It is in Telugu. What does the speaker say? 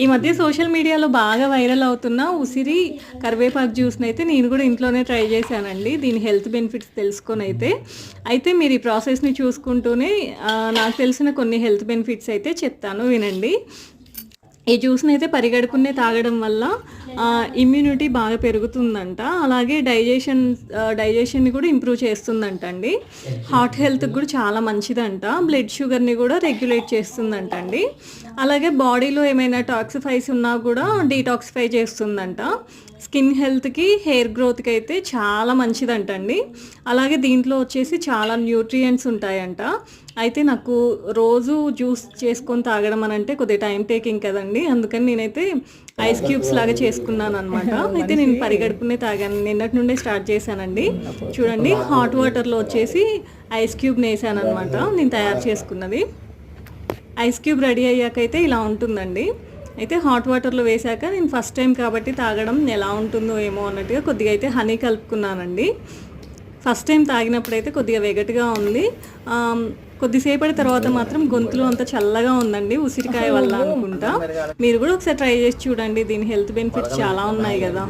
ఈ మధ్య సోషల్ మీడియాలో బాగా వైరల్ అవుతున్న ఉసిరి కరివేపాకు జ్యూస్ని అయితే నేను కూడా ఇంట్లోనే ట్రై చేశానండి. దీని హెల్త్ బెనిఫిట్స్ తెలుసుకొని అయితే మీరు ఈ ప్రాసెస్ని చూసుకుంటూనే నాకు తెలిసిన కొన్ని హెల్త్ బెనిఫిట్స్ అయితే చెప్తాను, వినండి. ఈ జ్యూస్ని అయితే పరిగడుకునే తాగడం వల్ల ఇమ్యూనిటీ బాగా పెరుగుతుందంట. అలాగే డైజెషన్ని కూడా ఇంప్రూవ్ చేస్తుందంట అండి. హార్ట్ హెల్త్కి కూడా చాలా మంచిదంట. బ్లడ్ షుగర్ని కూడా రెగ్యులేట్ చేస్తుందంట అండి. అలాగే బాడీలో ఏమైనా టాక్సిఫైస్ ఉన్నా కూడా డీటాక్సిఫై చేస్తుందంట. స్కిన్ హెల్త్కి, హెయిర్ గ్రోత్కి అయితే చాలా మంచిదంట అండి. అలాగే దీంట్లో వచ్చేసి చాలా న్యూట్రియంట్స్ ఉంటాయంట. అయితే నాకు రోజు జ్యూస్ చేసుకొని తాగడం అని అంటే కొద్దిగా టైం టేకింగ్ కదండి. అందుకని నేనైతే ఐస్ క్యూబ్స్ లాగా చేసుకున్నాను అనమాట. అయితే నేను పరిగడుకునే తాగాను, నిన్నటి నుండే స్టార్ట్ చేశానండి. చూడండి, హాట్ వాటర్లో వచ్చేసి ఐస్ క్యూబ్ని వేసాను అనమాట, నేను తయారు చేసుకున్నది. ఐస్ క్యూబ్ రెడీ అయ్యాకైతే ఇలా ఉంటుందండి. అయితే హాట్ వాటర్లో వేసాక నేను ఫస్ట్ టైం కాబట్టి తాగడం ఎలా ఉంటుందో ఏమో అన్నట్టుగా కొద్దిగా అయితే హనీ కలుపుకున్నానండి. ఫస్ట్ టైం తాగినప్పుడైతే కొద్దిగా వెగటుగా ఉంది. కొద్దిసేపటి తర్వాత మాత్రం గొంతులో అంతా చల్లగా ఉందండి, ఉసిరికాయ వల్ల అనుకుంటా. మీరు కూడా ఒకసారి ట్రై చేసి చూడండి, దీని హెల్త్ బెనిఫిట్స్ చాలా ఉన్నాయి కదా.